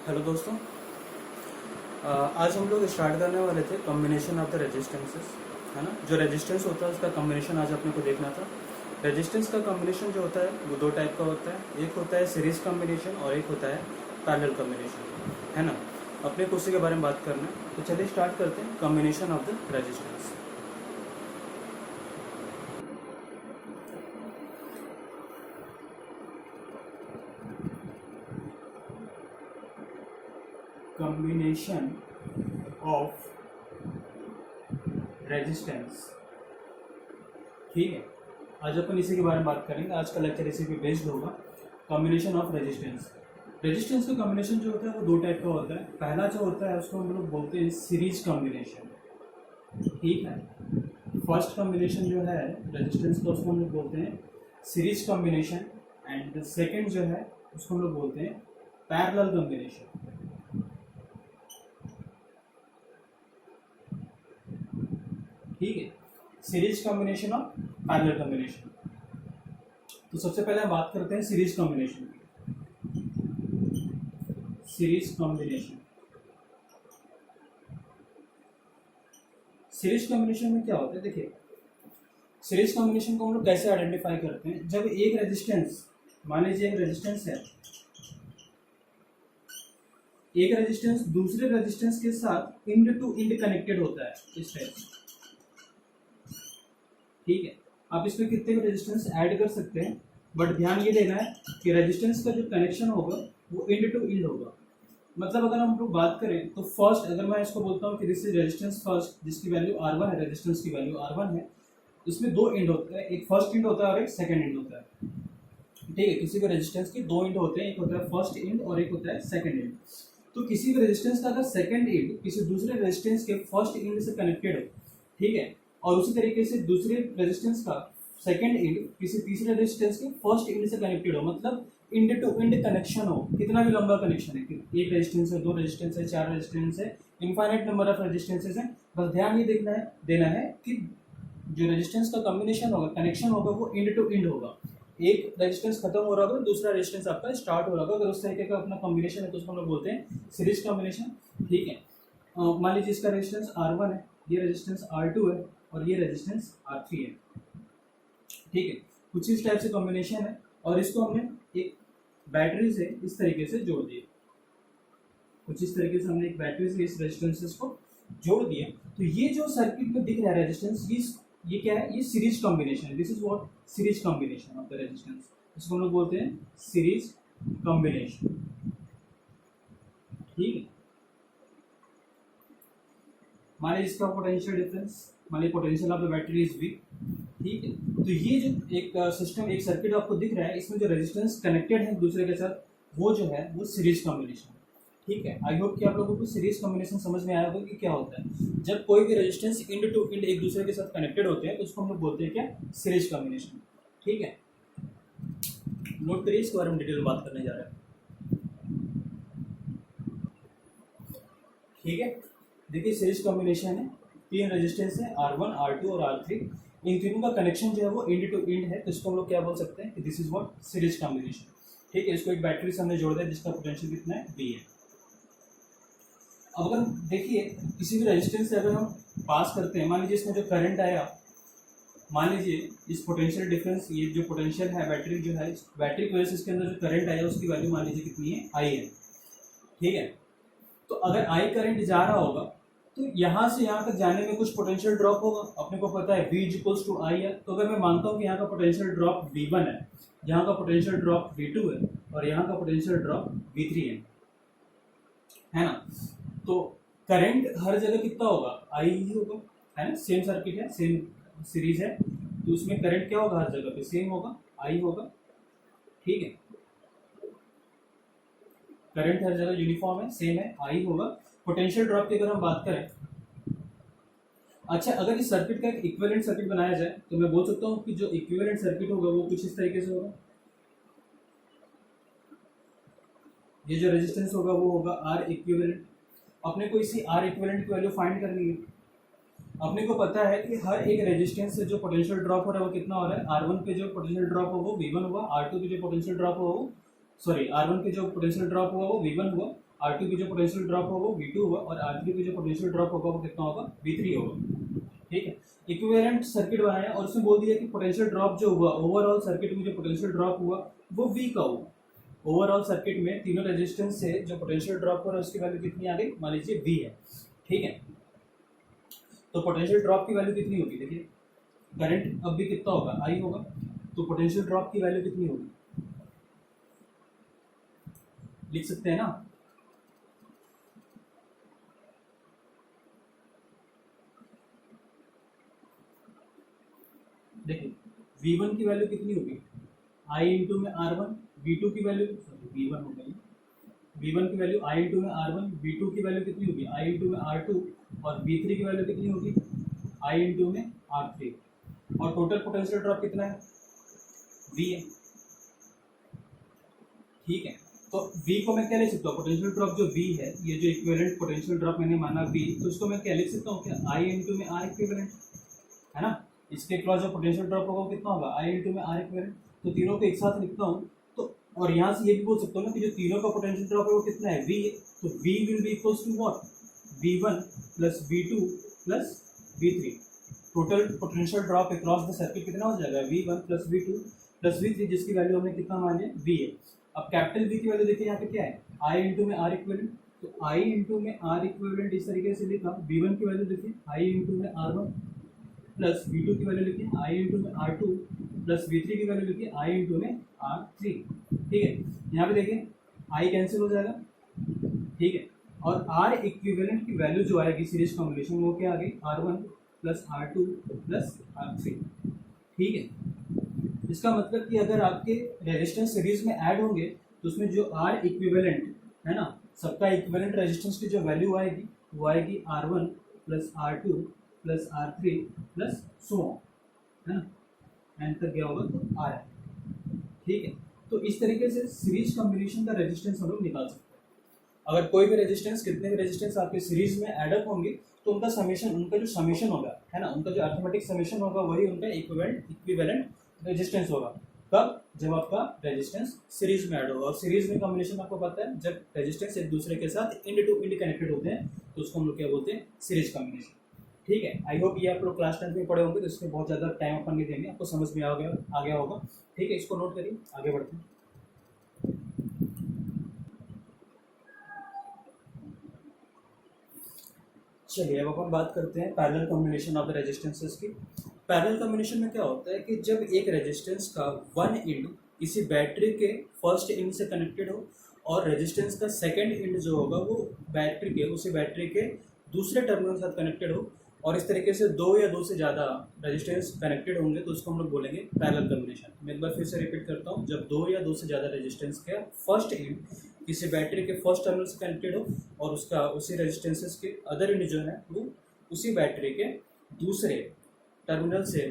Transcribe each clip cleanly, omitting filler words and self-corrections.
Hello दोस्तों। आज हम लोग स्टार्ट करने वाले थे कॉम्बिनेशन ऑफ द रेजिस्टेंसेस, है ना। जो रेजिस्टेंस होता है उसका कॉम्बिनेशन आज अपने को देखना था। रेजिस्टेंस का कॉम्बिनेशन जो होता है वो दो टाइप का होता है। एक होता है सीरीज कॉम्बिनेशन और एक होता है पैरेलल कॉम्बिनेशन, है ना। अपने को उसी के बारे में बात करना है, तो चलिए स्टार्ट करते हैं combination of the resistance. Combination of resistance, ठीक है। आज अपन इसी के बारे में बात करेंगे। आज का लेक्चर इसी पे बेस्ड होगा, कॉम्बिनेशन ऑफ रेजिस्टेंस। रेजिस्टेंस का कॉम्बिनेशन जो होता है वो दो टाइप का होता है। पहला जो होता है उसको हम लोग बोलते हैं सीरीज कॉम्बिनेशन, ठीक है। फर्स्ट कॉम्बिनेशन जो है रेजिस्टेंस का उसको हम लोग बोलते हैं सीरीज कॉम्बिनेशन, एंड सेकेंड जो है उसको हम लोग बोलते हैं पैरेलल कॉम्बिनेशन, ठीक है। सीरीज कॉम्बिनेशन और पैरेलल कॉम्बिनेशन। तो सबसे पहले हम बात करते हैं सीरीज कॉम्बिनेशन की। सीरीज कॉम्बिनेशन, सीरीज कॉम्बिनेशन में क्या होता है, देखिए सीरीज कॉम्बिनेशन को हम लोग कैसे आइडेंटिफाई करते हैं। जब एक रेजिस्टेंस, मान लीजिए एक रेजिस्टेंस है, एक रेजिस्टेंस दूसरे रेजिस्टेंस के साथ इंड टू इंड कनेक्टेड होता है इस टाइप से, ठीक है। आप इसमें कितने भी रेजिस्टेंस ऐड कर सकते हैं, बट ध्यान ये देना है कि रेजिस्टेंस का जो कनेक्शन होगा वो इंड टू इंड होगा। मतलब अगर हम लोग बात करें तो फर्स्ट, अगर मैं इसको बोलता हूँ कि दिस इज रेजिस्टेंस फर्स्ट जिसकी वैल्यू R1 है, रेजिस्टेंस की वैल्यू R1 है, इसमें दो इंड होते हैं, एक फर्स्ट इंड होता है और एक सेकेंड इंड होता है, ठीक है। किसी भी रेजिस्टेंस के दो इंड होते हैं, एक होता है फर्स्ट इंड और एक होता है सेकेंड इंड। तो किसी भी रेजिस्टेंस का अगर सेकेंड इंड किसी दूसरे रेजिस्टेंस के फर्स्ट इंड से कनेक्टेड हो, ठीक है, और उसी तरीके से दूसरे रेजिस्टेंस का सेकेंड इंड किसी तीसरे रेजिस्टेंस के फर्स्ट इंड से कनेक्टेड हो, मतलब इंड टू इंड कनेक्शन हो, कितना भी लंबा कनेक्शन है, एक रेजिस्टेंस है, दो रेजिस्टेंस है, चार रेजिस्टेंस है, इनफाइनाइट नंबर ऑफ रेजिस्टेंसेस हैं। बस ध्यान ये देना है कि जो रेजिस्टेंस का कॉम्बिनेशन होगा, कनेक्शन होगा, वो इंड टू इंड होगा। एक रेजिस्टेंस खत्म हो रहा होगा, दूसरा रेजिस्टेंस आपका स्टार्ट हो रहा होगा। अगर उस तरीके का अपना कॉम्बिनेशन है तो उसको हम लोग बोलते हैं सीरीज कॉम्बिनेशन, ठीक है। मान लीजिए इसका रेजिस्टेंस R1 है, ये रेजिस्टेंस R2 है और ये रेजिस्टेंस R3 है, ठीक है। कुछ इस टाइप से कॉम्बिनेशन है और इसको हमने एक बैटरी से इस तरीके से जोड़ दिए, कुछ इस तरीके से हमने एक बैटरी से इस रेजिस्टेंसेस को जोड़ दिया। तो ये जो सर्किट में दिख रहा है रेजिस्टेंस, ये क्या है, ये सीरीज कॉम्बिनेशन है। This is what series combination of the resistance. इसको हम लोग बोलते हैं सीरीज कॉम्बिनेशन, ठीक है। मान लीजिए इसका पोटेंशियल डिफरेंस, मान लीजिए potential of the battery is V, ठीक है। तो ये जो एक सिस्टम, एक सर्किट आपको दिख रहा है, इसमें जो रेजिस्टेंस कनेक्टेड है दूसरे के साथ, वो जो है वो सीरीज कॉम्बिनेशन, ठीक है। आई होप कि आप लोगों को सीरीज कॉम्बिनेशन समझ में आया होगा कि क्या होता है। जब कोई भी रेजिस्टेंस इंड टू इंड एक दूसरे के साथ कनेक्टेड होते हैं तो उसको हम लोग बोलते हैं क्या, सीरीज कॉम्बिनेशन, ठीक है। नोट करिए, इसके बारे में डिटेल में बात करने जा रहे हैं, ठीक है। देखिए सीरीज कॉम्बिनेशन है, तीन रेजिस्टेंस है R1, R2 और R3। इन तीनों का कनेक्शन जो है वो इंड टू इंड है, तो इसको हम लोग क्या बोल सकते हैं कि this is what series combination, ठीक है। इसको एक बैटरी से हमने जोड़ दिया जिसका पोटेंशियल कितना है, V है। अब अगर देखिए किसी भी रेजिस्टेंस से अगर हम पास करते हैं, मान लीजिए इसमें जो करंट आया, मान लीजिए इस पोटेंशियल डिफरेंस, ये जो पोटेंशियल है बैटरी जो है, बैटरी की वजह से इसके अंदर जो करंट आया उसकी वैल्यू मान लीजिए कितनी है, I है, ठीक है। तो अगर I करंट जा रहा होगा तो यहाँ से यहाँ तक जाने में कुछ पोटेंशियल ड्रॉप होगा। अपने को पता है V इक्वल्स टू I है। तो अगर मैं मानता हूँ कि यहाँ का पोटेंशियल ड्रॉप V1 है, यहाँ का पोटेंशियल ड्रॉप V2 है और यहाँ का पोटेंशियल ड्रॉप V3 है ना। तो करंट हर जगह कितना होगा, I ही होगा, है ना। सेम सर्किट है, सेम सीरीज है, तो उसमें करंट क्या होगा, हर जगह पे सेम होगा, I होगा, ठीक है। करंट हर जगह यूनिफॉर्म है, सेम है, I होगा। पोटेंशियल ड्रॉप की अगर हम बात करें, अच्छा अगर इस सर्किट का एक इक्विवेलेंट सर्किट बनाया जाए तो मैं बोल सकता हूँ कि जो इक्विवेलेंट सर्किट होगा वो कुछ इस तरीके से होगा। ये जो रेजिस्टेंस होगा वो होगा R इक्विवेलेंट। अपने को इसी R इक्विवेलेंट की वैल्यू फाइंड करनी है। अपने को पता है कि हर एक रेजिस्टेंस से जो पोटेंशियल ड्रॉप हो रहा है वो कितना हो रहा है, R1 पे जो पोटेंशियल ड्रॉप हो वो V1 हुआ, R2 पे जो पोटेंशियल ड्रॉप हो वो R1 पे जो पोटेंशियल ड्रॉप हुआ वो V1 हुआ R2 की जो पोटेंशियल ड्रॉप होगा वो V2 होगा और R3 की जो पोटेंशियल ड्रॉप होगा वो कितना होगा, V3 होगा। ठीक है, इक्विवेलेंट सर्किट बनाया और उसमें बोल दिया कि पोटेंशियल ड्रॉप जो हुआ ओवरऑल सर्किट में, जो पोटेंशियल ड्रॉप हुआ वो V का हुआ। ओवरऑल सर्किट में तीनों रेजिस्टेंस से जो पोटेंशियल ड्रॉप हो रहा है उसकी वैल्यू कितनी आ गई, मान लीजिए V है। ठीक है, तो पोटेंशियल ड्रॉप की वैल्यू कितनी होगी, देखिए करंट अब भी कितना होगा, I होगा, तो पोटेंशियल ड्रॉप की वैल्यू कितनी होगी, लिख सकते हैं ना। देखिए V1 की वैल्यू कितनी होगी, I इंटू में R1, V2 की वैल्यू V1 हो गई, V1 की वैल्यू I इंटू में R1, V2 की वैल्यू कितनी होगी I इंटू में R2 और V3 की वैल्यू कितनी होगी I इंटू में R3। और टोटल पोटेंशियल ड्रॉप कितना है, V है। ठीक है, तो V को मैं क्या लिख सकता हूँ, पोटेंशियल ड्रॉप जो V है, ये जो इक्विवेलेंट पोटेंशियल ड्रॉप मैंने माना V, तो इसको मैं क्या लिख सकता हूँ, क्या I इंटू में R इक्विवेलेंट, है ना। इसके क्रॉस जो पोटेंशियल ड्रॉप होगा वो कितना होगा, I इंटू में R इक्विवेलेंट। तो तीनों को एक साथ लिखता हूँ, तो और यहाँ से ये भी बोल सकता हूँ ना कि जो तीनों का पोटेंशियल ड्रॉप है वो कितना है, V है। तो V will be equals to what, V1 plus V2 plus V3। Total potential drop across the circuit कितना हो जाएगा, V1 plus V2 plus V3, जिसकी वैल्यू हमने कितना मान लिया, V है। अब कैपिटल V की वैल्यू देखिए यहाँ पे क्या है, I इंटू में R इक्विवेलेंट, तो I इंटू में R इक्विवेलेंट इस तरीके से लिखा। V1 की वैल्यू देखिए I इंटू में R1 प्लस V2 की वैल्यू लिखिए I इंटू में R2 प्लस V3 की वैल्यू लिखिए I इंटू में R3। ठीक है, यहाँ पे देखिए I कैंसिल हो जाएगा। ठीक है, और R इक्विवेलेंट की वैल्यू जो आएगी सीरीज कॉम्बिनेशन वो क्या आ गई, R1 plus R2 plus R3। ठीक है, इसका मतलब कि अगर आपके रेजिस्टेंस सीरीज में ऐड होंगे तो उसमें जो R इक्विवेलेंट है ना, सबका इक्विवेलेंट रेजिस्टेंस की जो वैल्यू आएगी वो आएगी R1 plus R2 plus R3 plus so on, है ना, एंड तक गया होगा तो R है। ठीक है, तो इस तरीके से सीरीज कॉम्बिनेशन का रेजिस्टेंस हम लोग निकाल सकते हैं। अगर कोई भी रेजिस्टेंस, कितने भी रेजिस्टेंस आपके सीरीज में एडअप होंगे तो उनका समेशन, उनका जो समेशन होगा, है ना, उनका जो अर्थमेटिक समेशन होगा वही उनका इक्विवेलेंट रेजिस्टेंस होगा। कब, जब आपका रेजिस्टेंस सीरीज में ऐड होगा। और सीरीज में कॉम्बिनेशन आपको पता है, जब रेजिस्टेंस एक दूसरे के साथ इंड टू इंड कनेक्टेड होते हैं तो उसको हम लोग क्या बोलते हैं, सीरीज कॉम्बिनेशन। ठीक है, आई होप ये आप लोग क्लास 10 में पढ़े होंगे तो इसमें बहुत ज़्यादा टाइम अपन नहीं देंगे, आपको समझ में आ गया होगा। ठीक है, इसको नोट करिए, आगे बढ़ते हैं। चलिए अब अपन बात करते हैं parallel combination of the resistances की। पैरेलल कॉम्बिनेशन में क्या होता है कि जब एक रेजिस्टेंस का वन एंड किसी बैटरी के फर्स्ट एंड से कनेक्टेड हो और रेजिस्टेंस का सेकंड एंड जो होगा वो उसी बैटरी के दूसरे टर्मिनल के साथ कनेक्टेड हो, और इस तरीके से दो या दो से ज़्यादा रेजिस्टेंस कनेक्टेड होंगे तो उसको हम लोग बोलेंगे पैरेलल कॉम्बिनेशन। मैं एक बार फिर से रिपीट करता हूँ, जब दो या दो से ज़्यादा रेजिस्टेंस का फर्स्ट एंड किसी बैटरी के फर्स्ट टर्मिनल से कनेक्टेड हो और उसका उसी रेजिस्टेंसेस के अदर एंड जो है वो उसी बैटरी के दूसरे टर्मिनल से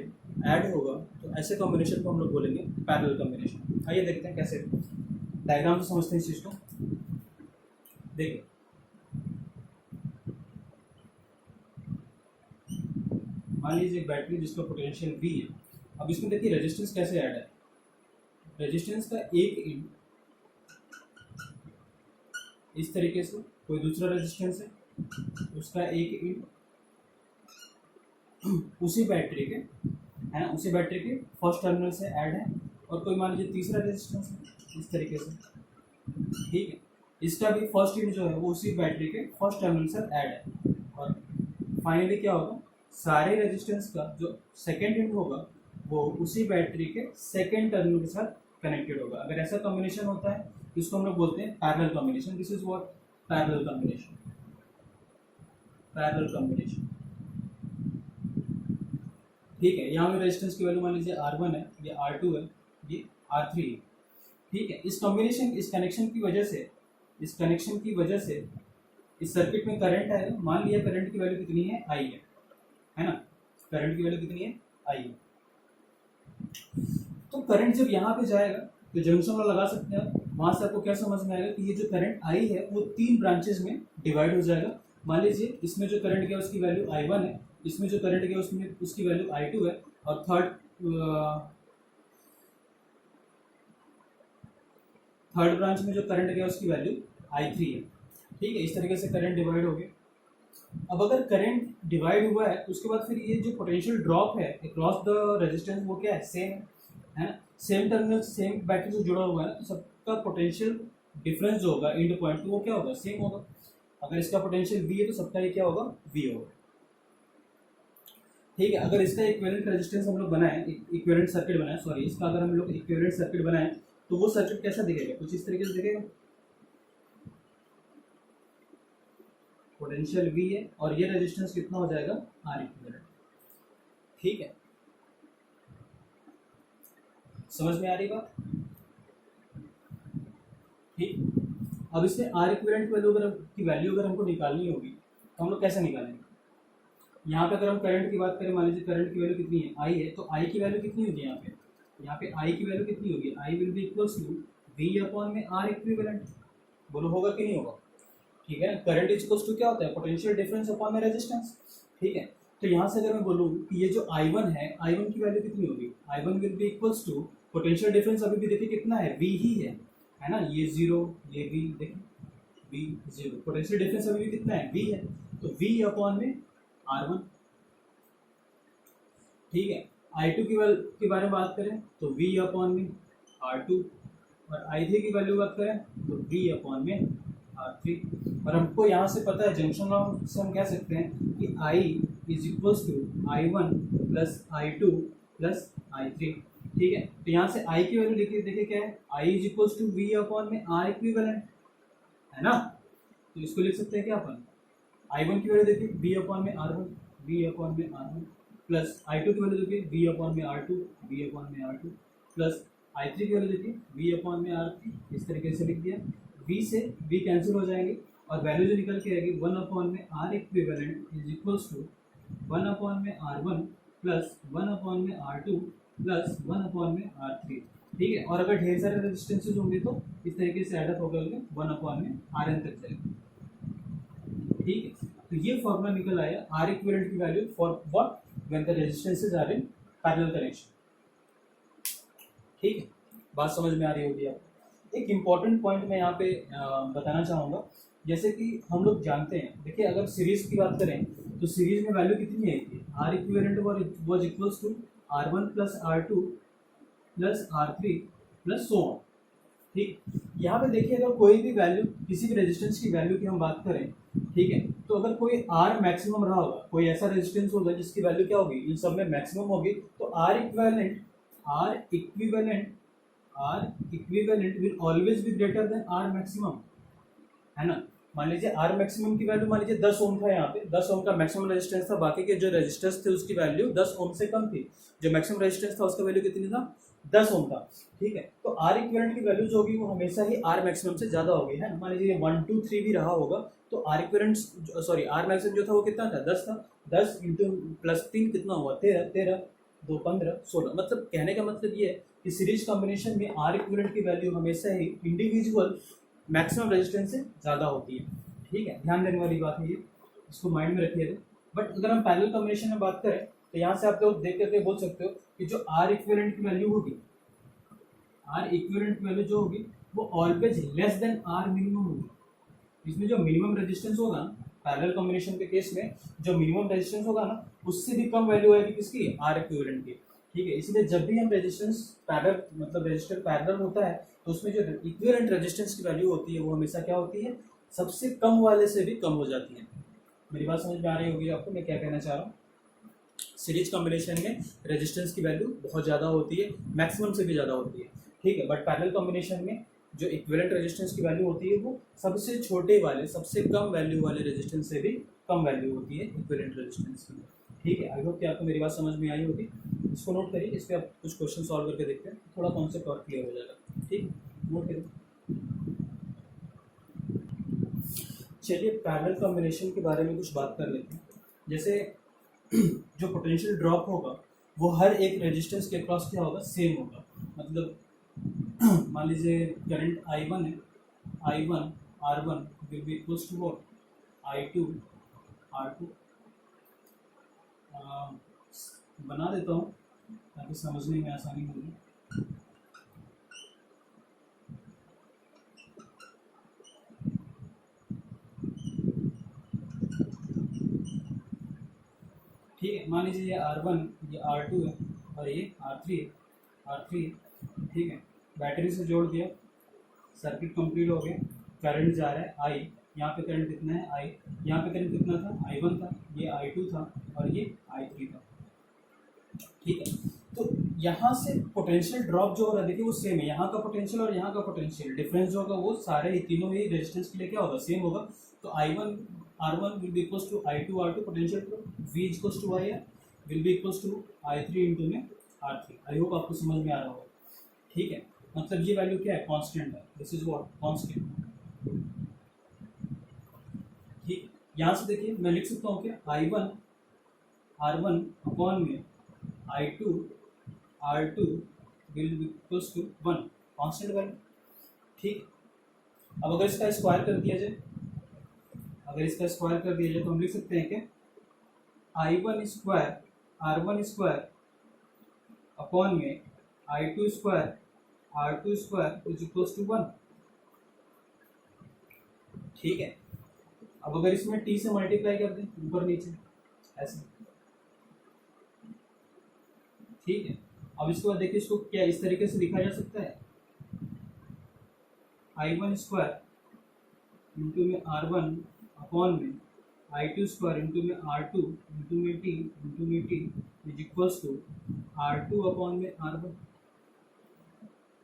ऐड होगा, तो ऐसे कॉम्बिनेशन को हम लोग बोलेंगे पैरेलल कॉम्बिनेशन। आइए देखते हैं कैसे, डायग्राम से समझते हैं इस चीज़ को। देखिए मान लीजिए एक बैटरी जिसका पोटेंशियल V है। अब इसमें देखिए रेजिस्टेंस कैसे ऐड है, रेजिस्टेंस का एक एंड इस तरीके से, कोई दूसरा रेजिस्टेंस है उसका एक एंड उसी बैटरी के, है ना, उसी बैटरी के फर्स्ट टर्मिनल से ऐड है, और कोई मान लीजिए तीसरा रेजिस्टेंस है इस तरीके से। ठीक है, इसका भी फर्स्ट एंड जो है वो उसी बैटरी के फर्स्ट टर्मिनल से ऐड है, और फाइनली क्या होगा, सारे रेजिस्टेंस का जो सेकेंड एंड होगा वो उसी बैटरी के सेकेंड टर्मिनल के साथ कनेक्टेड होगा। अगर ऐसा कॉम्बिनेशन होता है तो इसको हम लोग बोलते हैं parallel combination. This is what, parallel combination, parallel combination. ठीक है, यहाँ पे रेजिस्टेंस की वैल्यू मान लीजिए R1 है, ये R2 है, ये R3 है। ठीक है, इस कॉम्बिनेशन, इस कनेक्शन की वजह से इस सर्किट में करंट है, मान लिया करंट की वैल्यू कितनी है, I है ना, करंट की वैल्यू कितनी है, I है। तो करंट जब यहाँ पे जाएगा तो जंक्शन वाला लगा सकते हैं, वहाँ से आपको क्या समझ में आएगा कि ये जो करंट I है वो तीन ब्रांचेज में डिवाइड हो जाएगा। मान लीजिए इसमें जो करंट गया उसकी वैल्यू I1 है, इसमें जो करंट गया उसमें उसकी वैल्यू I2 है, और थर्ड ब्रांच में जो करंट गया उसकी वैल्यू I3 है। ठीक है, इस तरीके से करंट डिवाइड हो गया। अब अगर करंट डिवाइड हुआ है तो उसके बाद फिर ये जो पोटेंशियल ड्रॉप है अक्रॉस द रेजिस्टेंस वो क्या है, सेम है ना, सेम टर्मिनल सेम बैटरी से जुड़ा हुआ है ना, तो सबका पोटेंशियल डिफरेंस जो होगा एंड पॉइंट तो वो क्या होगा, सेम होगा। अगर इसका पोटेंशियल वी है तो सबका ये क्या होगा, वी होगा। ठीक है, अगर इसका इक्विवेलेंट रेजिस्टेंस हम लोग बनाए, इक्विवेलेंट सर्किट बनाए, सॉरी, इसका अगर हम लोग इक्विवेलेंट सर्किट बनाए तो वो सर्किट कैसा दिखेगा, कुछ इस तरीके से दिखेगा। पोटेंशियल वी है और ये रेजिस्टेंस कितना हो जाएगा, आर इक्विवेलेंट। ठीक है, समझ में आ रही बात। ठीक, अब इसमें आर इक्विवेलेंट वैल्यू अगर हमको निकालनी होगी तो हम लोग कैसे निकालेंगे। यहाँ पे अगर हम करंट की बात करें, मान लीजिए करंट की वैल्यू कितनी है, आई है, तो आई की वैल्यू कितनी होगी यहाँ पे आई की वैल्यू कितनी होगी, I will be equals to V upon में आर इक्विवेलेंट। बोलो होगा कि नहीं होगा। ठीक है, करंट इज इक्वल्स टू क्या होता है, पोटेंशियल डिफरेंस अपॉन में रेजिस्टेंस। ठीक है, तो यहाँ से अगर मैं बोलूँ कि ये जो I1 है, I1 की वैल्यू कितनी होगी, I1 will be equals to potential difference अभी भी देखिए कितना है, V ही है ना, ये जीरो, ये V, देखिए V जीरो, पोटेंशियल डिफरेंस अभी भी कितना है, V है, तो V अपॉन में R1। ठीक है, I2 के बारे में बात करें तो V अपॉन में R2, और I3 की वैल्यू बात करें तो V अपॉन में R3। और हमको यहाँ से पता है, जंक्शन लॉ से हम कह सकते हैं कि I is equals to I1 plus I2 plus I3। ठीक है, तो यहाँ से I की वैल्यू देखिए, देखिए क्या है, I is equals to V upon में R इक्विवेलेंट, है ना, तो इसको लिख सकते हैं क्या अपन, I1 की वैल्यू देखिए V अपॉन में R1, V अपॉन में R1, प्लस I2 की वैल्यू देखिए V अपॉन में R2, V अपॉन में R2, प्लस I3 की वैल्यू देखिए V अपॉन में R3। इस तरीके से लिख दिया, V से V कैंसिल हो जाएंगे और वैल्यू जो निकल के आएगी 1 अपॉन में R equivalent is equals to 1 upon में R1 प्लस 1 अपॉन में R2 प्लस 1 अपॉन में R3। ठीक है, और अगर ढेर सारे रेजिस्टेंसेज होंगे तो इस तरीके से एडअप होकर 1 अपॉन में Rn तक जाएगा। ठीक है, तो ये फॉर्मूला निकल आया आर इक्विवेलेंट की value for what, when the resistances are in parallel connection. ठीक है, बात समझ में आ रही होगी आपको। एक इम्पॉर्टेंट पॉइंट मैं यहाँ पे बताना चाहूँगा, जैसे कि हम लोग जानते हैं, देखिए अगर सीरीज की बात करें तो सीरीज में वैल्यू कितनी है, R equivalent was equals to R1 plus R2 plus R3 plus so on. ठीक, यहाँ पे देखिए अगर कोई भी वैल्यू, किसी भी रेजिस्टेंस की वैल्यू की हम बात करें, ठीक है, तो अगर कोई R मैक्सिमम रहा होगा, कोई ऐसा रेजिस्टेंस होगा जिसकी वैल्यू क्या होगी, इन सब में मैक्सिमम होगी, तो R equivalent will always be greater than R maximum, है ना। मान लीजिए आर मैक्सिमम की वैल्यू मान लीजिए 10 ओम था, यहाँ पे 10 ओम का मैक्सिमम रेजिस्टेंस था, बाकी के जो रेजिस्टेंस थे उसकी वैल्यू 10 ओम से कम थी, जो मैक्सिमम रेजिस्टेंस था उसका वैल्यू कितनी था, 10 ओम था। ठीक है, तो आर इक्विवेलेंट की वैल्यू जो होगी वो हमेशा ही आर मैक्सिमम से ज्यादा होगी, है ना। मान लीजिए 1 2 3 भी रहा होगा तो R equivalent, sorry, R maximum जो था वो कितना था, 10 था, 10 इंटू प्लस 3 कितना हुआ, 13, 13 2 15 16। मतलब कहने का मतलब ये है कि सीरीज कॉम्बिनेशन में आर इक्विवेलेंट की वैल्यू हमेशा ही इंडिविजुअल मैक्सिमम रेजिस्टेंस से ज़्यादा होती है। ठीक है, ध्यान देने वाली बात है ये, इसको माइंड में रखिएगा। बट अगर हम पैरेलल कॉम्बिनेशन में बात करें तो यहाँ से आप लोग देख करके बोल सकते हो कि जो आर इक्विवेलेंट की वैल्यू होगी, आर इक्विवेलेंट की वैल्यू जो होगी वो always less than R minimum होगी। इसमें जो मिनिमम रेजिस्टेंस होगा ना, पैरेलल कॉम्बिनेशन के केस में जो मिनिमम रेजिस्टेंस होगा ना, उससे भी कम वैल्यू आएगी किसकी, आर इक्विवेलेंट की। ठीक है, इसलिए जब भी हम रेजिस्टेंस पैरेलल, मतलब रेजिस्टर पैरेलल होता है तो उसमें जो इक्विवेलेंट रेजिस्टेंस की वैल्यू होती है वो हमेशा क्या होती है, सबसे कम वाले से भी कम हो जाती है। मेरी बात समझ में आ रही होगी आपको, मैं क्या कहना चाह रहा हूँ। सीरीज कॉम्बिनेशन में रेजिस्टेंस की वैल्यू बहुत ज़्यादा होती है, मैक्सिमम से भी ज़्यादा होती है। ठीक है, बट पैरेलल कॉम्बिनेशन में जो इक्विवेलेंट रेजिस्टेंस की वैल्यू होती है वो सबसे छोटे वाले, सबसे कम वैल्यू वाले रेजिस्टेंस से भी कम वैल्यू होती है इक्विवेलेंट रेजिस्टेंस की। ठीक है, आई होप कि आपको मेरी बात समझ में आई होगी। इसको नोट करिए, इस पर आप कुछ क्वेश्चन सॉल्व करके देखते हैं, थोड़ा कॉन्सेप्ट और क्लियर हो जाएगा। ठीक, नोट करिए। चलिए पैरेलल कॉम्बिनेशन के बारे में कुछ बात कर लेते हैं। जैसे जो पोटेंशियल ड्रॉप होगा वो हर एक रेजिस्टेंस के अक्रॉस क्या होगा, सेम होगा। मतलब मान लीजिए करंट I1 है, I1 R1 will be equals to what, I2 R2। बना देता हूँ ताकि समझने में आसानी होगी। ठीक है, मान लीजिए ये R1, ये R2 है और ये R3 है, R3 ठीक है, बैटरी से जोड़ दिया, सर्किट कंप्लीट हो गया, करंट जा रहा है I, यहाँ पे करंट कितना है I, यहाँ पे करंट कितना था I1 था, ये I2 था और ये I3 था, ठीक है। तो यहाँ से पोटेंशियल ड्रॉप जो हो रहा है देखिए वो सेम है, यहाँ का पोटेंशियल और यहाँ का पोटेंशियल डिफरेंस जो होगा वो सारे ही तीनों ही रेजिस्टेंस के लिए क्या होगा, सेम होगा। तो I1 R1 will be equals to I2 R2 potential drop, V equals to I will be equals to I3 into में R3। आई होप आपको समझ में आ रहा होगा, ठीक है। मतलब ये वैल्यू क्या है, कांस्टेंट है, दिस इज व्हाट कांस्टेंट, ठीक। यहाँ से देखिए मैं लिख सकता हूँ क्या, I1 R1 अपॉन में I2 R2 will be equals to 1, constant value, ठीक। अब अगर इसका स्क्वायर कर दिया जाए, अगर इसका स्क्वायर कर दिया जाए तो हम लिख सकते हैं कि I1 square R1 square upon में I2 square R2 square is equals to 1, ठीक है। अब अगर इसमें t से मल्टीप्लाई कर दें ऊपर नीचे ऐसे, ठीक है। अब इसके बाद देखिए इसको क्या इस तरीके से लिखा जा सकता है, I1 स्क्वायर इंटू में R1 अपॉन में I2 स्क्वायर इंटू में R2 इंटू में t is equals to R2 upon में R1।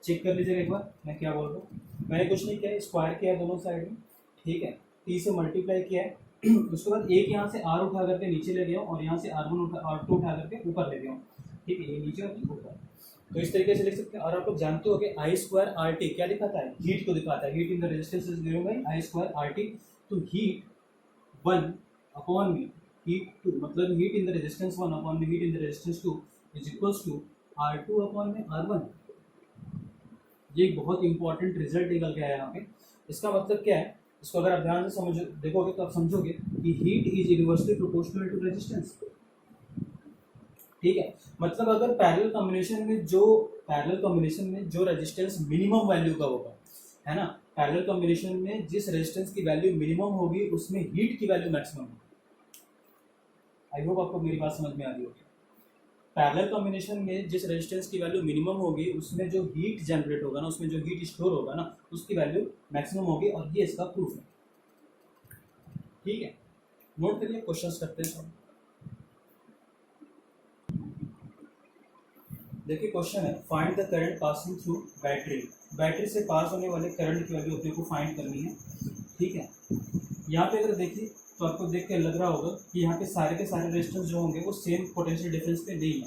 चेक कर लीजिएगा एक बार मैं क्या बोल रहा हूँ, मैंने कुछ नहीं किया, स्क्वायर किया दोनों साइड में, ठीक है, t से मल्टीप्लाई किया है उसके बाद एक यहाँ से r उठा करके नीचे ले गया और यहाँ से R2 उठा करके ऊपर ले गया, ठीक है, ये नीचे और ऊपर। तो इस तरीके से लिख सकते हैं। और आप लोग जानते हो कि I स्क्वायर RT क्या दिखाता है, हीट को दिखाता है, heat in the resistance is given by I square RT। तो हीट 1 अपॉन में हीट 2, मतलब heat in the resistance 1 upon में heat in the resistance 2 is equals to R2 upon में R1। ये एक बहुत इंपॉर्टेंट रिजल्ट निकल के आया यहाँ पे। इसका मतलब क्या है, इसको अगर आप ध्यान से समझ देखोगे तो आप समझोगे कि heat is inversely proportional to resistance, ठीक है। मतलब अगर पैरेलल कॉम्बिनेशन में जो रेजिस्टेंस मिनिमम वैल्यू का होगा, है ना, पैरेलल कॉम्बिनेशन में जिस रेजिस्टेंस की वैल्यू मिनिमम होगी उसमें हीट की वैल्यू मैक्सिमम होगी। आई होप आपको मेरी बात समझ में आ रही होगी। पैरेलल कॉम्बिनेशन में जिस रेजिस्टेंस की वैल्यू मिनिमम होगी उसमें जो हीट जनरेट होगा ना, उसमें जो हीट स्टोर होगा ना, उसकी वैल्यू मैक्सिमम होगी, और ये इसका प्रूफ है, ठीक है। नोट करिए, क्वेश्चंस करते हैं। देखिए क्वेश्चन है, find the current passing through battery. Battery से पास होने वाले करंट की वैल्यू अपने को फाइंड करनी है, ठीक है। यहाँ पे अगर देखिए तो आपको देख के लग रहा होगा कि यहाँ पे सारे के सारे रेजिस्टेंस जो होंगे वो सेम पोटेंशियल डिफरेंस पे नहीं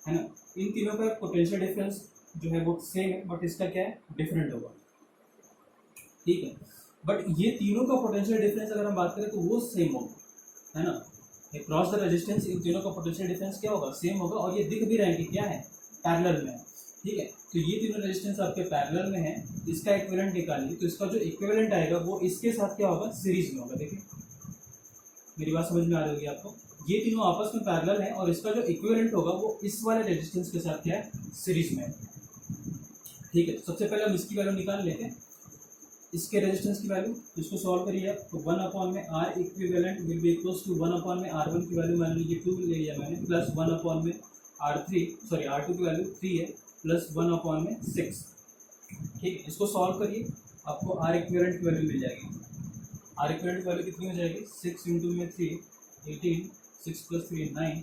है ना। इन तीनों का पोटेंशियल डिफरेंस जो है वो सेम है, बट इसका क्या है, डिफरेंट होगा, ठीक है। बट ये तीनों का पोटेंशियल डिफरेंस अगर हम बात करें तो वो सेम होगा, है ना। क्रॉस द रेजिस्टेंस इन तीनों का पोटेंशियल डिफरेंस क्या होगा, सेम होगा, और ये दिख भी रहा है कि क्या है, पैरेलल में है, ठीक है। तो ये तीनों रेजिस्टेंस आपके पैरेलल में है, इसका इक्विवेलेंट निकालिए, तो इसका जो इक्विवेलेंट आएगा वो इसके साथ क्या होगा, सीरीज में होगा। देखिए मेरी बात समझ में आ रही होगी आपको, ये तीनों आपस में पैरेलल है और इसका जो इक्विवेलेंट होगा वो इस वाले रेजिस्टेंस के साथ क्या है, सीरीज में है, ठीक है। तो सबसे पहले हम इसकी वैल्यू निकाल लेते हैं, इसके रेजिस्टेंस की वैल्यू, इसको सॉल्व करिए आप। तो 1 अपॉन में R equivalent will be equals to 1 upon में R1 की वैल्यू मान लीजिए 2 ले लिया मैंने, प्लस 1 अपॉन में R2 की वैल्यू 3 है, प्लस 1 अपॉन में 6, ठीक है। इसको सॉल्व करिए, आपको R इक्विवेलेंट की वैल्यू मिल जाएगी। R इक्विवेलेंट की वैल्यू कितनी हो जाएगी, 6 इंटू में 3 18, 6 प्लस 3 9,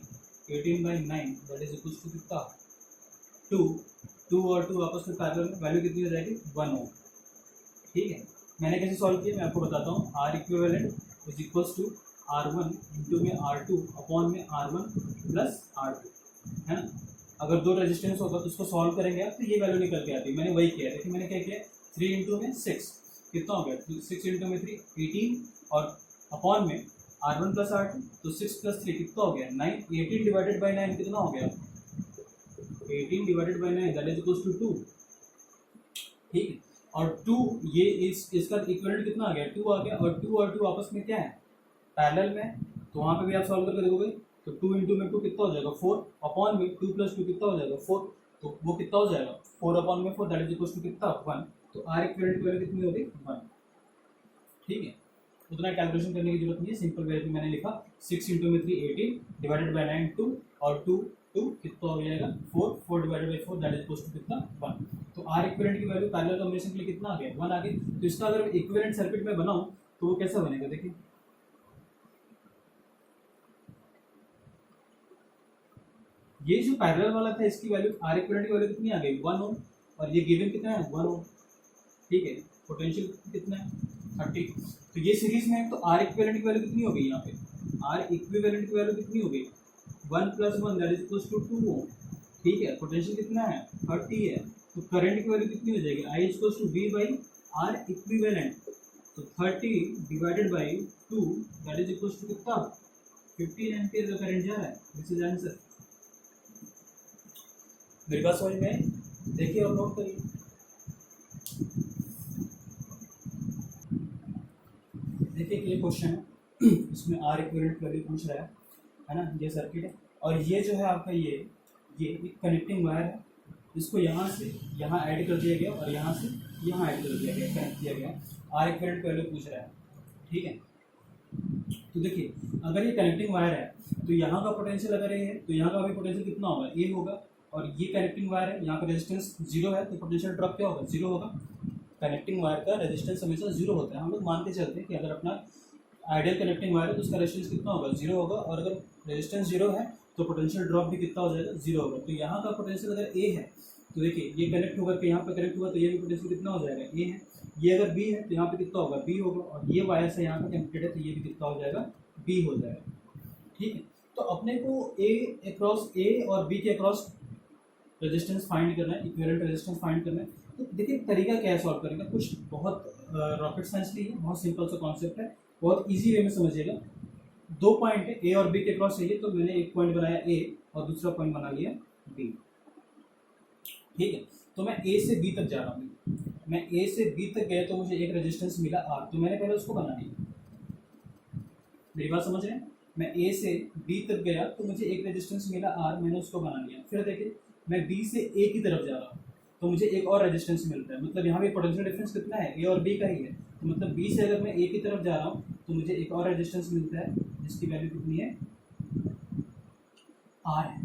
18/9 दैट इज इक्वल्स टू कितना 2 और 2 आपस में पैरेलल में, वैल्यू कितनी हो जाएगी 1 ओम, ठीक है। मैंने कैसे सॉल्व किया मैं आपको बताता हूँ। R equivalent is equals to R1 into में R2 अपॉन में R1 प्लस R2, है ना। अगर दो रेजिस्टेंस होगा तो उसको सॉल्व करेंगे आप तो ये वैल्यू निकल के आती है। मैंने वही किया, देखिए मैंने क्या किया, 3 इंटू में 6 कितना हो गया, 6 इंटू में 3 18, और अपॉन में R1 प्लस R2, तो 6 प्लस 3 कितना हो गया 9, 18 डिवाइडेड बाई 9 कितना हो गया, 18 divided by 9 that is equals to 2, ठीक है। और 2 ये इसका इक्विवेलेंट कितना आ गया, 2 आ गया, और 2 और 2 आपस में क्या है, पैरेलल में, तो वहाँ पे भी आप सॉल्व करके देखोगे तो 2 इंटू में 2 कितना हो जाएगा 4, अपॉन में 2 प्लस 2 कितना हो जाएगा 4, तो वो कितना हो जाएगा 4 अपॉन में 4 दैट इज इक्वल्स टू कितना 1, तो R इक्विवेलेंट की वैल्यू कितनी होगी 1, ठीक है। उतना कैलकुलेशन करने की जरूरत नहीं है, सिंपल वे में मैंने लिखा 6 इंटू में 3 18 डिवाइडेड बाई 9 2 और 2 2 कितना हो जाएगा 4 4 divided by 4 that is equals to कितना 1। तो आर इक्विवेलेंट की वैल्यू पैरेलल कॉम्बिनेशन के लिए कितना आ गया 1 आ गया। तो इसका अगर इक्विवेलेंट सर्किट में बनाऊं तो वो कैसा बनेगा देखिए, ये जो पैरेलल वाला था इसकी वैल्यू आर इक्विवेलेंट की वैल्यू कितनी आ गई 1 ओम, और ये गिवन कितना है 1 ओम, ठीक है। पोटेंशियल कितना है 30। तो ये सीरीज में है, तो आर इक्विवेलेंट की वैल्यू कितनी हो गई यहाँ पे, आर इक्विवेलेंट की वैल्यू कितनी हो गई 1 + 1 दैट इज इक्वल्स टू 2 ओम, ठीक है। पोटेंशियल कितना है 30 है, तो करंट की वैल्यू कितनी हो जाएगी I equals to V by R equivalent. तो 30 divided by 2 that is equals to कितना 15 एम्पियर का करंट जा रहा है। This is answer. मेरी बात समझ में आई? देखिए और नोट करिए। देखिए ये क्वेश्चन है, इसमें आर इक्विवेलेंट वैल्यू पूछ रहा है ना। ये सर्किट है और ये जो है आपका ये एक कनेक्टिंग वायर है, इसको यहाँ से यहाँ ऐड कर दिया गया और यहाँ से यहाँ ऐड कर दिया गया, कनेक्ट किया गया। आर इक्विवेलेंट वैल्यू पूछ रहा है, ठीक है। तो देखिए अगर ये कनेक्टिंग वायर है तो यहाँ का पोटेंशियल अगर ये है तो यहाँ का भी पोटेंशियल कितना होगा ए होगा, और ये कनेक्टिंग वायर है, यहाँ का रेजिस्टेंस 0 है तो पोटेंशियल ड्रॉप क्या होगा 0 होगा। कनेक्टिंग वायर का रेजिस्टेंस हमेशा 0 होता है। हम लोग मानते चलते हैं कि अगर अपना आइडियल कनेक्टिंग वायर है तो उसका रेजिस्टेंस कितना होगा 0 होगा, और अगर रेजिस्टेंस 0 है तो पोटेंशियल ड्रॉप भी कितना हो जाएगा 0 होगा। तो यहाँ का पोटेंशियल अगर ए है तो देखिए ये कनेक्ट होकर के यहाँ पर कनेक्ट हुआ तो ये भी पोटेंशियल कितना हो जाएगा ए है। ये अगर बी है तो यहाँ पे कितना होगा बी होगा, और ये वायर से यहाँ पर कनेक्टेड है तो ये भी कितना हो जाएगा बी हो जाएगा, ठीक है। तो अपने को ए और बी के अक्रॉस रेजिस्टेंस फाइंड करना है, इक्विवेलेंट रेजिस्टेंस फाइंड करना है। तो देखिए तरीका क्या है सॉल्व करने का, कुछ बहुत रॉकेट साइंस नहीं है, बहुत सिंपल सा कॉन्सेप्ट है, बहुत इजी वे में समझिएगा। 2 पॉइंट है ए और बी के क्रॉस चाहिए, तो मैंने एक पॉइंट बनाया ए और दूसरा पॉइंट बना लिया बी, ठीक है। तो मैं ए से बी तक जा रहा हूँ, मैं ए से बी तक गया तो मुझे एक रेजिस्टेंस मिला आर, तो मैंने पहले उसको बना लिया। मेरी बात समझ रहे हैं? मैं ए से बी तक गया तो मुझे एक रेजिस्टेंस मिला आर, मैंने उसको बना लिया। फिर देखिए मैं बी से ए की तरफ जा रहा हूँ तो मुझे एक और रेजिस्टेंस मिलता है, मतलब यहाँ पे पोटेंशियल डिफरेंस कितना है ए और बी का ही है। तो मतलब बी से अगर मैं ए की तरफ जा रहा हूँ तो मुझे एक और रेजिस्टेंस मिलता है जिसकी वैल्यू कितनी है आर है,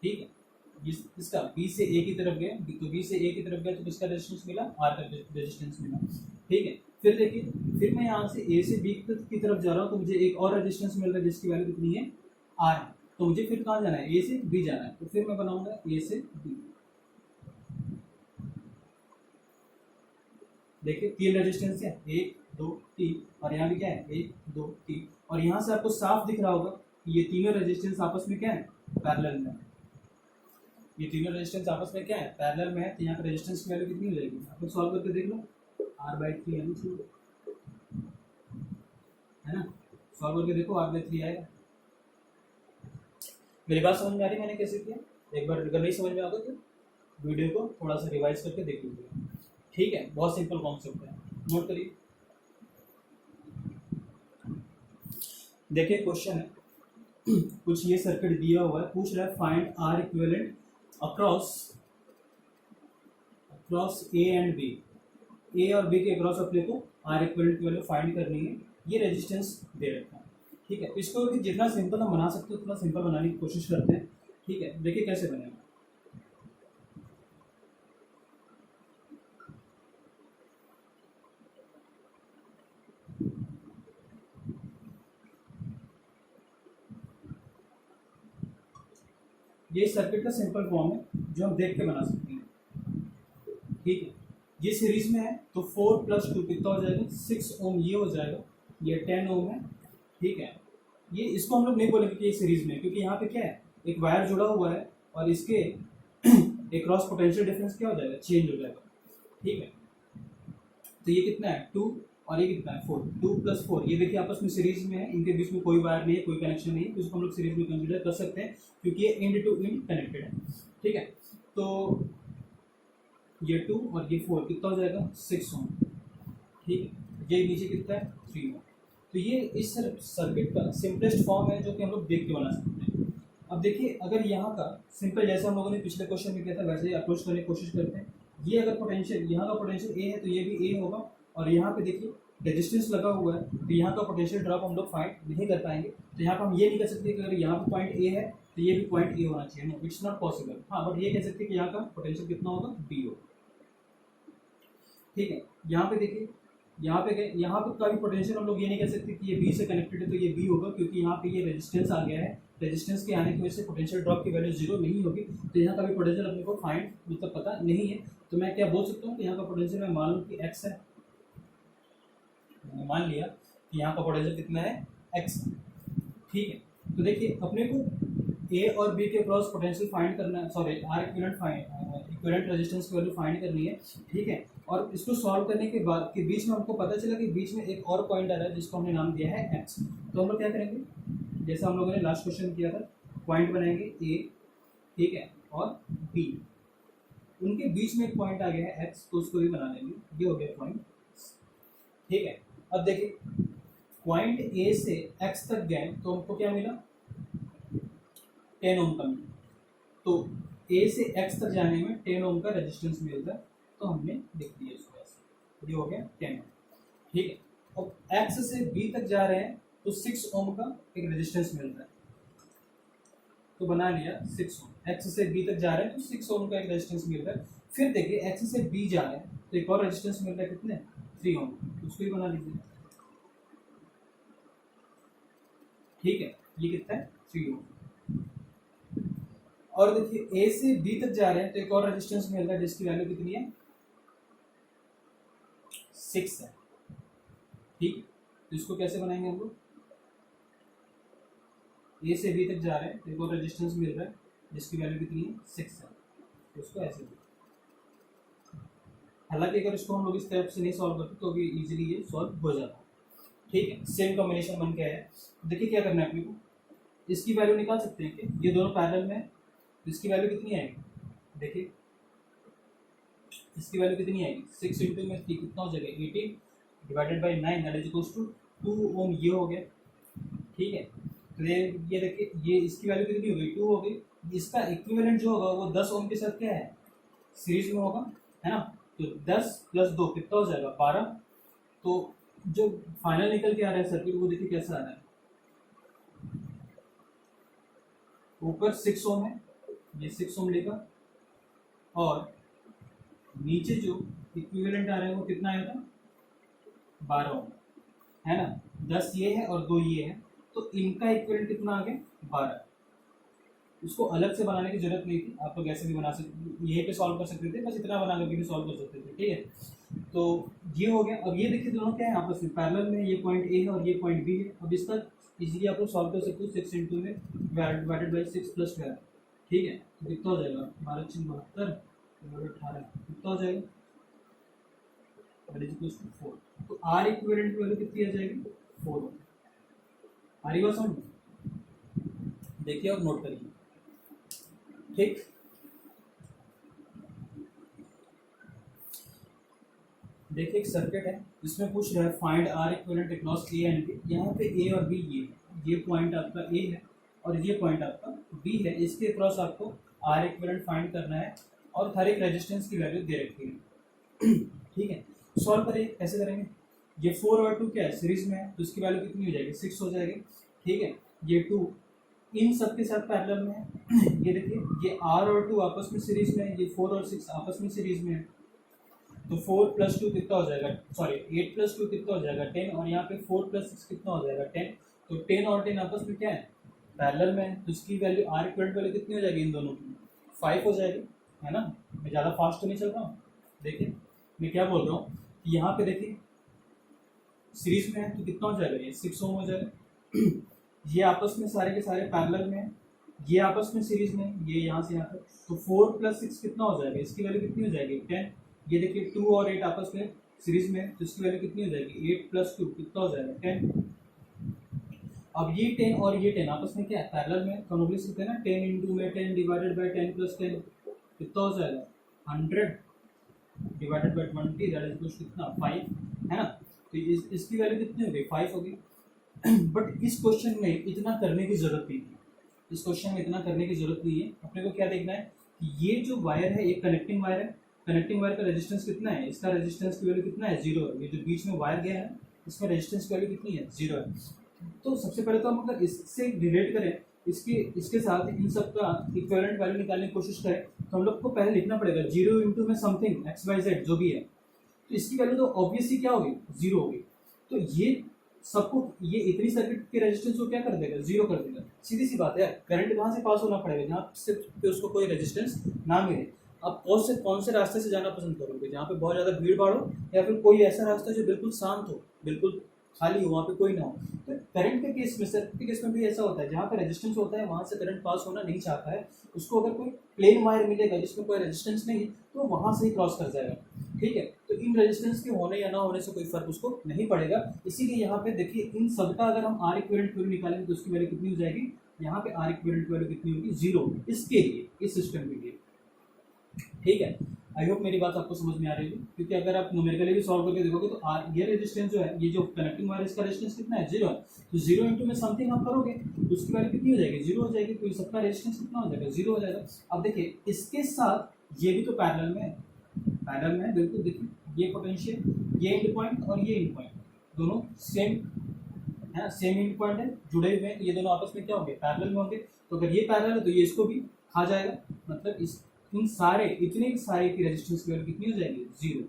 ठीक है। इसका बी से ए की तरफ गया तो बी से ए की तरफ गया तो किसका रेजिस्टेंस मिला आर का रेजिस्टेंस मिला, ठीक है। फिर देखिए फिर मैं यहाँ से ए से बी की तरफ जा रहा हूँ तो मुझे एक और रेजिस्टेंस मिल रहा है जिसकी वैल्यू कितनी है आर है। तो मुझे फिर कहाँ जाना है ए से बी जाना है, तो फिर मैं बनाऊंगा ए से बी। देखिए 3 रेजिस्टेंस है 1 2 3, और यहाँ भी क्या है 1 2 3, और यहाँ से आपको साफ दिख रहा होगा कि ये तीनों रेजिस्टेंस आपस में क्या है पैरेलल में। ये तीनों रेजिस्टेंस आपस में क्या है पैरेलल में है, तो यहाँ पर रेजिस्टेंस की वैल्यू कितनी हो जाएगी आप लोग सॉल्व करके देख लो, R/3 है ना। सॉल्व करके देखो R/3 आएगा। मेरी बात समझ में आ रही है मैंने कैसे किया? एक बार अगर नहीं समझ में आता तो वीडियो को थोड़ा सा रिवाइज करके देख लीजिए, ठीक है। बहुत सिंपल कॉन्सेप्ट है, नोट करिए। देखिए क्वेश्चन है, कुछ ये सर्किट दिया हुआ है, पूछ रहा है find R equivalent across A and B. A और बी के अक्रॉस अपने को आर इक्विवेलेंट की वैल्यू फाइंड करनी है। ये रेजिस्टेंस दे रखा है, ठीक है। इसको भी जितना सिंपल हम बना सकते हो उतना सिंपल बनाने की कोशिश करते हैं, ठीक है। देखिए कैसे बनेगा। ये सर्किट का सिंपल फॉर्म है जो हम देख के बना सकते हैं, ठीक है। ये सीरीज में है तो 4 + 2 कितना हो जाएगा 6 ओम, ये हो जाएगा, ये 10 ओम है, ठीक है। ये इसको हम लोग नहीं बोलेंगे कि ये सीरीज में, क्योंकि यहाँ पे क्या है एक वायर जुड़ा हुआ है और इसके एक क्रॉस पोटेंशियल डिफरेंस क्या हो जाएगा चेंज हो जाएगा, ठीक है। तो ये कितना है 2 और ये कितना है 4, 2 + 4, ये देखिए आपस में सीरीज में है, इनके बीच में कोई वायर नहीं है, कोई कनेक्शन नहीं है, तो इसको हम लोग सीरीज में कंसीडर कर सकते हैं क्योंकि ये इंड टू इंड कनेक्टेड है, ठीक है। तो ये 2 और ये 4 कितना हो जाएगा 6 ओम, ठीक है। ये नीचे कितना है 3 ओम। तो ये इस सर्किट का सिंपलेस्ट फॉर्म है जो कि हम लोग देख के बना सकते हैं। अब देखिए अगर यहाँ का सिंपल जैसे हम लोगों ने पिछले क्वेश्चन में किया था वैसे ही अप्रोच करने की कोशिश करते हैं। ये अगर पोटेंशियल यहाँ का पोटेंशियल ए है तो ये भी ए होगा, और यहाँ पे देखिए रेजिस्टेंस लगा हुआ है तो यहाँ का पोटेंशियल ड्रॉप हम लोग फाइंड नहीं कर पाएंगे। तो यहाँ पर हम ये नहीं कर सकते कि अगर यहाँ पर पॉइंट ए है तो ये भी पॉइंट ए होना चाहिए, नो इट्स नॉट पॉसिबल। हाँ बट ये कह सकते हैं कि यहाँ का पोटेंशियल कितना होगा, बी होगा। ठीक है, यहाँ पे देखिए, यहाँ पे का भी पोटेंशियल हम लोग ये नहीं कह सकते कि ये बी से कनेक्टेड है तो ये बी होगा, क्योंकि यहाँ पे ये रेजिस्टेंस आ गया है। रेजिस्टेंस के आने की वजह से पोटेंशियल ड्रॉप की वैल्यू जीरो नहीं होगी, तो यहाँ का भी पोटेंशियल अपने को फाइंड मतलब पता नहीं है। तो मैं क्या बोल सकता हूँ कि यहाँ का पोटेंशियल मैं मान लूँ कि एक्स है, मैंने मान लिया कि यहाँ का पोटेंशियल कितना है, एक्स। ठीक है, तो देखिए अपने को ए और बी के क्रॉस पोटेंशियल फाइंड करना है, सॉरी आर इक्विवेलेंट रेजिस्टेंस की वैल्यू फाइंड करनी है। ठीक है, और इसको सॉल्व करने के बाद के बीच में हमको पता चला कि बीच में एक और पॉइंट आ रहा है जिसको हमने नाम दिया है एक्स। तो हम लोग क्या करेंगे, जैसा हम लोगों ने लास्ट क्वेश्चन किया था, पॉइंट बनाएंगे ए, ठीक है, और बी, उनके बीच में एक पॉइंट आ गया है एक्स, तो उसको भी बना लेंगे, ये हो गया पॉइंट। ठीक है, अब देखिए पॉइंट ए से एक्स तक गए तो हमको क्या मिला, 10 ओम का मिला। तो ए से एक्स तक जाने में 10 ओम का रेजिस्टेंस मिलता है, तो हमने लिख दिया इसको ऐसे, ये हो गया 10 ओम। ठीक है, अब एक्स से बी तक जा रहे हैं तो 6 ओम का एक रेजिस्टेंस मिलता है, तो बना लिया 6 ओम। एक्स से बी तक जा रहे हैं तो 6 ओम का एक रेजिस्टेंस मिल रहा है। फिर देखिए एक्स से बी जा रहे हैं तो एक और रेजिस्टेंस मिल रहा है, कितने, 3 ओम, उसको भी बना लीजिए। ठीक है, ये कितना है, 3 ओम। और देखिए ए से बी तक जा रहे हैं तो एक और रेजिस्टेंस मिल रहा है जिसकी वैल्यू कितनी है, 6 है। ठीक, तो इसको कैसे बनाएंगे हम लोग, ए से बी तक जा रहे हैं तो एक और रेजिस्टेंस मिल रहा है जिसकी वैल्यू कितनी है, 6 है, तो इसको ऐसे। हालांकि अगर इसको हम लोग इस तरफ से नहीं सॉल्व करते तो भी इजीली ये सॉल्व हो जाता। ठीक है, सेम कॉम्बिनेशन बन के आया। देखिए क्या करना है अपने को, इसकी वैल्यू निकाल सकते हैं कि ये दोनों पैरेलल में है, तो इसकी वैल्यू कितनी आएगी, देखिए इसकी वैल्यू कितनी आएगी, 6 इंटू में 3 कितना हो जाएगा, 18 divided by 9 that is equals to 2 ohm, ये हो गया। ठीक है, तो ये देखिए ये इसकी वैल्यू कितनी हो गई, 2 हो गई। इसका इक्विवेलेंट जो होगा वो 10 ओम के साथ क्या है, सीरीज में होगा, है ना। तो 10 प्लस 2 कितना हो जाएगा, 12। तो जो फाइनल निकल के आ रहा है सर्किट वो देखिए कैसा आ रहा है, ऊपर 6 ओम है, ये 6 ओम लेगा, और नीचे जो इक्विवेलेंट आ रहा है वो कितना आएगा, 12 ओम, है ना। 10 ये है और 2 ये है, तो इनका इक्विवेलेंट कितना आ गया, 12। उसको अलग से बनाने की जरूरत नहीं थी, आप लोग ऐसे भी बना सकते, ये पे सॉल्व कर सकते थे, बस इतना बना करके भी सॉल्व कर सकते थे। ठीक है, तो ये हो गया। अब ये देखिए दोनों क्या है आपस में पैरेलल में, ये पॉइंट ए है और ये पॉइंट बी है। अब इसका इजीली आप लोग सॉल्व कर सकते हो, 6 इंटू में डिवाइडेड बाई 6 प्लस 12। ठीक है, तो कितना हो जाएगा, 12×72 18, कितना हो जाएगा, 4। तो आर इक्विवेलेंट की वैल्यू कितनी आ जाएगी, 4। आ रही बात समझ में, देखिए और नोट करिए। ठीक, देखिए एक सर्किट है जिसमें पूछ रहा है find R equivalent across A and B. यहाँ पे ए और बी, ये पॉइंट आपका ए है और ये पॉइंट आपका बी है, इसके अक्रॉस आपको आर इक्विवेलेंट फाइंड करना है और हर एक रेजिस्टेंस की वैल्यू दे रखी है। ठीक है, सॉल्व करिए, कैसे करेंगे, ये 4 और 2 क्या है, सीरीज में है, तो इसकी वैल्यू कितनी हो जाएगी, 6 हो जाएगी। ठीक है, ये 2 इन सब के साथ पैरेलल में है। ये देखिए ये R और 2 आपस में सीरीज में है, ये 4 और 6 आपस में सीरीज में है, तो 4 प्लस 2 कितना हो जाएगा, सॉरी 8 प्लस 2 कितना हो जाएगा, 10। और यहाँ पे 4 प्लस 6 कितना हो जाएगा, 10। तो 10 और 10 आपस में क्या है, पैरेलल में है, तो इसकी वैल्यू R इक्विवेलेंट वैल्यू कितनी हो जाएगी इन दोनों की, 5 हो जाएगी, है ना। मैं ज़्यादा फास्ट तो नहीं चल रहा हूँ। देखिए मैं क्या बोल रहा हूँ कि यहाँ पे देखिए सीरीज में है तो कितना हो जाएगा, ये 6 ओम हो जाएगा। ये आपस में सारे के सारे पैरेलल में है, ये आपस में सीरीज में, ये यहाँ से यहाँ तक, तो 4 प्लस 6 कितना हो जाएगा, इसकी वैल्यू कितनी हो जाएगी, 10। ये देखिए 2 और 8 आपस में सीरीज में, तो इसकी वैल्यू कितनी हो जाएगी, 8 प्लस 2 कितना हो जाएगा, 10। अब ये 10 और ये 10 आपस में क्या है, पैरेलल में, तो हम लिख सकते हैं ना 10 इंटू में 10 डिवाइडेड बाई 10 प्लस 10 कितना हो जाएगा, 100 डिवाइडेड बाई 20 दैट इज कितना, 5, है ना। तो इसकी वैल्यू कितनी हो गई, 5 हो गई। बट इस क्वेश्चन में इतना करने की जरूरत नहीं थी, इस क्वेश्चन में इतना करने की जरूरत नहीं है। अपने को क्या देखना है कि ये जो वायर है एक कनेक्टिंग वायर है, कनेक्टिंग वायर का रेजिस्टेंस कितना है, इसका रेजिस्टेंस की वैल्यू कितना है, 0 है। ये जो बीच में वायर गया है इसमें रेजिस्टेंस वैल्यू कितनी है, 0 है। तो सबसे पहले तो हम अगर इससे रिलेट करें, इसके साथ इन सब का इक्विवेलेंट वैल्यू निकालने की कोशिश करें, तो हम लोग को पहले लिखना पड़ेगा 0 इंटू में समथिंग XYZ जो भी है, तो इसकी वैल्यू तो ऑब्वियसली क्या होगी, 0 होगी। तो ये सबको, ये इतनी सर्किट के रेजिस्टेंस को क्या कर देगा, 0 कर देगा। सीधी सी बात है, करंट वहां से पास होना पड़ेगा जहाँ से उसको कोई रेजिस्टेंस ना मिले। अब कौन से रास्ते से जाना पसंद करोगे, जहाँ पे बहुत ज़्यादा भीड़ भाड़ हो, या फिर कोई ऐसा रास्ता जो बिल्कुल शांत हो, बिल्कुल खाली हो, वहाँ पे कोई ना हो। तो करंट के केस में, सर्किट के केस में भी ऐसा होता है, जहाँ पे रेजिस्टेंस होता है वहाँ से करंट पास होना नहीं चाहता है, उसको अगर कोई प्लेन वायर मिलेगा जिसमें कोई रेजिस्टेंस नहीं, तो वहाँ से ही क्रॉस कर जाएगा। ठीक है, तो इन रेजिस्टेंस के होने या ना होने से कोई फर्क उसको नहीं पड़ेगा। इसीलिए यहाँ पे देखिए, इन सबका अगर हम आर इक्विवेलेंट वैल्यू निकालेंगे तो उसकी वैल्यू कितनी हो जाएगी, यहाँ पे आर इक्विवेलेंट वैल्यू कितनी होगी, 0, इसके लिए, इस सिस्टम के लिए। ठीक है, आई होप मेरी बात आपको समझ में आ रही है, क्योंकि अगर आप न्यूमेरिकली भी सॉल्व करके देखोगे तो ये रेजिस्टेंस जो है, ये जो कनेक्टिंग वायर, इसका रेजिस्टेंस कितना है, 0 है। तो 0 इंटू में समथिंग आप करोगे तो उसकी वैल्यू कितनी हो जाएगी, 0 हो जाएगी। तो सबका रेजिस्टेंस कितना हो जाएगा, 0 हो जाएगा। अब देखिए, इसके साथ ये भी तो पैरेलल में है, पैरेलल में बिल्कुल। देखिए, ये पोटेंशियल, ये एंड पॉइंट और ये एंड पॉइंट दोनों सेम है ना, सेम एंड पॉइंट है, जुड़े हुए हैं, ये दोनों आपस में क्या होंगे, पैरेलल में होंगे। तो अगर ये पैरेलल है तो ये इसको भी खा जाएगा, मतलब इन सारे, इतने सारे की रेजिस्टेंस की वैल्यू कितनी हो जाएगी, 0।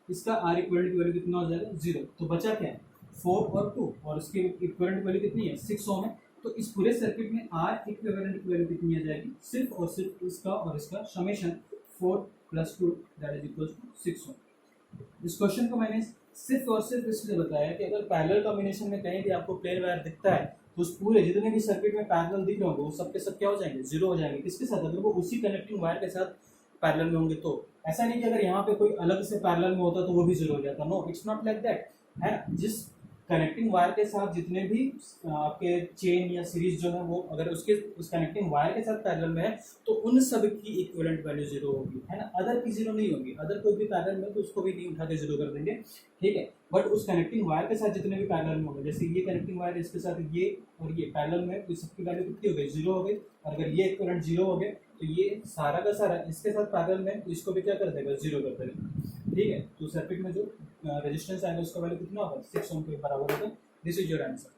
इसका आर इक्विवेलेंट की वैल्यू कितना हो जाएगा, 0। तो बचा क्या है, 4 और 2, और इसके इक्विवेलेंट वैल्यू कितनी है, 6 ओम है। तो इस पूरे सर्किट में आर इक्विवेलेंट की वैल्यू कितनी आ जाएगी, सिर्फ और सिर्फ इसका और इसका summation 4 + 2 that is equal to 6 ohm. इस क्वेश्चन को मैंने सिर्फ और सिर्फ इसलिए बताया कि अगर पैरेलल कॉम्बिनेशन में कहीं भी आपको प्लेन वायर दिखता है तो उस पूरे जितने भी सर्किट में पैरेलल दिख रहे होंगे वो सब के सब क्या हो जाएंगे, 0 हो जाएंगे। किसके साथ, अगर वो उसी कनेक्टिंग वायर के साथ पैरेलल में होंगे। तो ऐसा नहीं कि अगर यहाँ पे कोई अलग से पैरेलल में होता तो वो भी 0 हो जाता, no, it's not like that, है ना। जिस कनेक्टिंग वायर के साथ जितने भी आपके चेन या सीरीज जो है वो अगर उस कनेक्टिंग वायर के साथ पैरेलल में है तो उन सब की इक्विवेलेंट वैल्यू 0 होगी, है ना। अदर की 0 नहीं होगी, अदर कोई भी पैरेलल में तो उसको भी नहीं उठा के 0 कर देंगे। ठीक है, बट उस कनेक्टिंग वायर के साथ जितने भी पैरेलल में होंगे, जैसे ये कनेक्टिंग वायर इसके साथ ये और ये पैरेलल में, तो सबकी वैल्यू कितनी हो गई, 0 हो गई। और अगर ये इक्विवेलेंट 0 हो गए तो ये सारा का सारा इसके साथ पैरेलल में, तो इसको भी क्या कर देगा, 0 कर देगा। ठीक है, तो सर्किट में जो रेजिस्टेंस आएगा उसका वैल्यू कितना होगा, 6 ओम के बराबर होगा। This is your answer.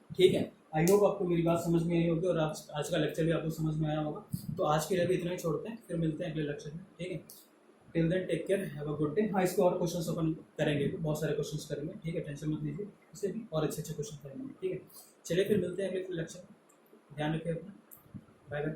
ठीक है, आई होप आपको मेरी बात समझ में आई होगी और आज का लेक्चर भी आपको समझ में आया होगा। तो आज के लिए भी इतना ही छोड़ते हैं, फिर मिलते हैं अगले लेक्चर में। ठीक है, till then take care, have a good day. हाँ, इसके और क्वेश्चंस अपन करेंगे, बहुत सारे क्वेश्चंस करेंगे। ठीक है, टेंशन मत लीजिए, इससे भी और अच्छे क्वेश्चन करेंगे। ठीक है, चलिए फिर मिलते हैं अगले लेक्चर में। ध्यान रखिए अपना, बाय बाय।